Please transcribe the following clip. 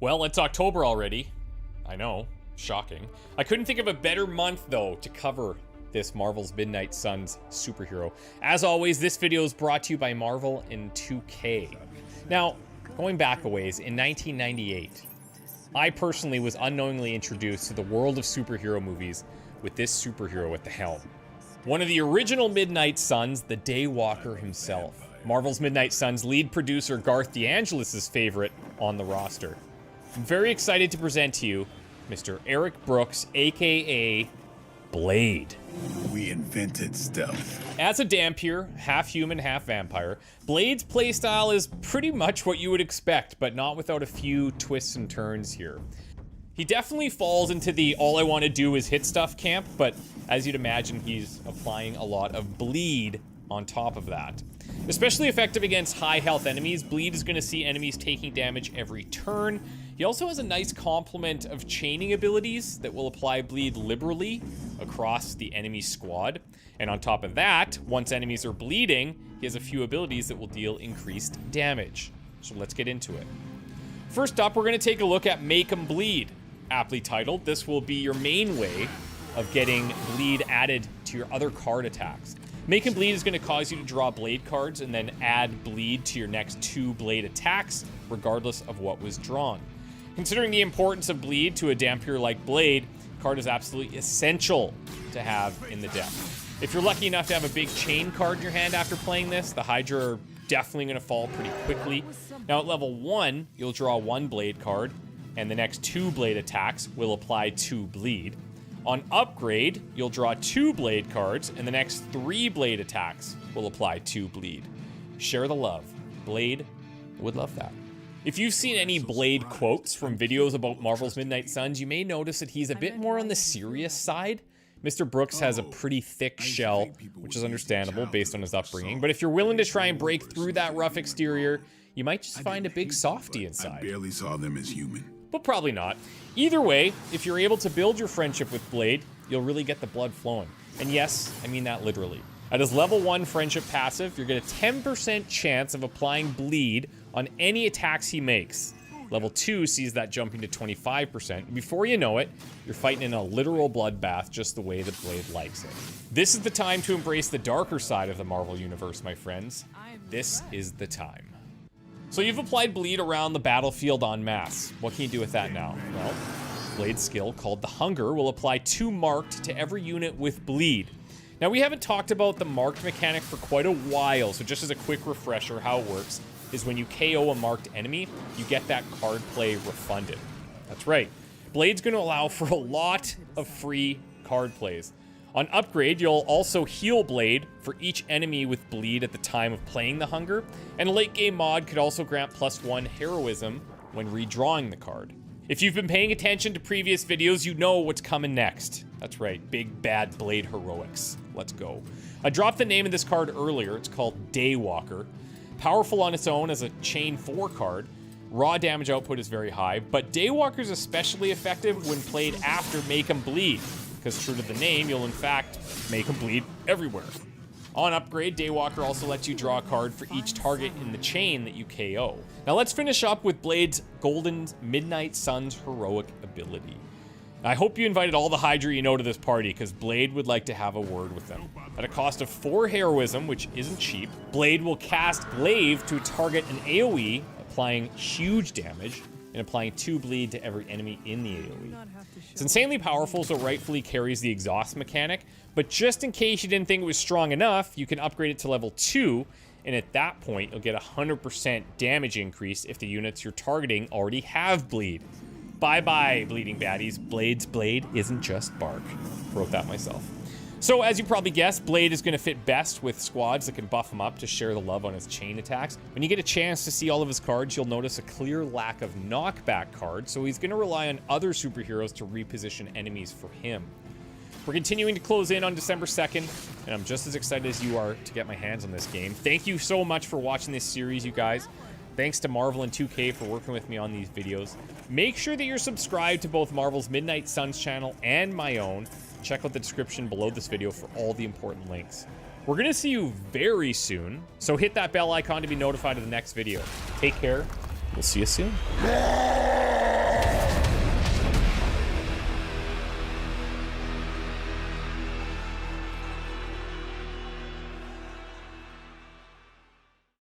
Well, it's October already. I know, shocking. I couldn't think of a better month, though, to cover this Marvel's Midnight Suns superhero. As always, this video is brought to you by Marvel in 2K. Now, going back a ways, in 1998, I personally was unknowingly introduced to the world of superhero movies with this superhero at the helm. One of the original Midnight Suns, the Daywalker himself. Marvel's Midnight Suns lead producer Garth DeAngelis' favorite on the roster. I'm very excited to present to you Mr. Eric Brooks, aka Blade. We invented stealth. As a Dhampir, half human, half vampire, Blade's playstyle is pretty much what you would expect, but not without a few twists and turns here. He definitely falls into the all I want to do is hit stuff camp, but as you'd imagine, he's applying a lot of bleed on top of that. Especially effective against high health enemies, Bleed is going to see enemies taking damage every turn. He also has a nice complement of chaining abilities that will apply bleed liberally across the enemy squad. And on top of that, once enemies are bleeding, he has a few abilities that will deal increased damage. So let's get into it. First up, we're going to take a look at Make 'em Bleed. Aptly titled, this will be your main way of getting bleed added to your other card attacks. Make 'em Bleed is going to cause you to draw blade cards and then add bleed to your next 2 blade attacks, regardless of what was drawn. Considering the importance of bleed to a Dhampir like Blade, card is absolutely essential to have in the deck. If you're lucky enough to have a big chain card in your hand after playing this, the Hydra are definitely going to fall pretty quickly. Now at level 1, you'll draw 1 blade card, and the next 2 blade attacks will apply 2 bleed. On upgrade, you'll draw 2 blade cards, and the next 3 blade attacks will apply 2 bleed. Share the love. Blade would love that. If you've seen any Blade quotes from videos about Marvel's Midnight Suns, you may notice that he's a bit more on the serious side. Mr. Brooks has a pretty thick shell, which is understandable based on his upbringing, but if you're willing to try and break through that rough exterior, you might just find a big softie inside. I barely saw them as human. But probably not. Either way, if you're able to build your friendship with Blade, you'll really get the blood flowing. And yes, I mean that literally. At his level 1 friendship passive, you're getting a 10% chance of applying bleed on any attacks he makes. Level 2 sees that jumping to 25%. Before you know it, you're fighting in a literal bloodbath just the way that Blade likes it. This is the time to embrace the darker side of the Marvel Universe, my friends. This is the time. So you've applied bleed around the battlefield en masse. What can you do with that now? Well, Blade's skill called the Hunger will apply 2 marked to every unit with bleed. Now we haven't talked about the marked mechanic for quite a while, so just as a quick refresher, how it works is when you KO a marked enemy, you get that card play refunded. That's right. Blade's going to allow for a lot of free card plays. On upgrade, you'll also heal Blade for each enemy with bleed at the time of playing the Hunger, and a late game mod could also grant +1 heroism when redrawing the card. If you've been paying attention to previous videos, you know what's coming next. That's right, big bad Blade heroics. Let's go. I dropped the name of this card earlier. It's called Daywalker. Powerful on its own as a chain 4 card. Raw damage output is very high, but Daywalker is especially effective when played after Make 'em Bleed, because true to the name, you'll in fact make 'em bleed everywhere. On upgrade, Daywalker also lets you draw a card for each target in the chain that you KO. Now let's finish up with Blade's Golden Midnight Suns heroic ability. I hope you invited all the Hydra you know to this party, because Blade would like to have a word with them. At a cost of 4 heroism, which isn't cheap, Blade will cast Glaive to target an AoE, applying huge damage, and applying 2 bleed to every enemy in the AoE. It's insanely powerful, so rightfully carries the exhaust mechanic, but just in case you didn't think it was strong enough, you can upgrade it to level 2, and at that point, you'll get a 100% damage increase if the units you're targeting already have bleed. Bye-bye, bleeding baddies. Blade's blade isn't just bark. Wrote that myself. So, as you probably guessed, Blade is going to fit best with squads that can buff him up to share the love on his chain attacks. When you get a chance to see all of his cards, you'll notice a clear lack of knockback cards, so he's going to rely on other superheroes to reposition enemies for him. We're continuing to close in on December 2nd, and I'm just as excited as you are to get my hands on this game. Thank you so much for watching this series, you guys. Thanks to Marvel and 2K for working with me on these videos. Make sure that you're subscribed to both Marvel's Midnight Suns channel and my own. Check out the description below this video for all the important links. We're going to see you very soon, so hit that bell icon to be notified of the next video. Take care. We'll see you soon.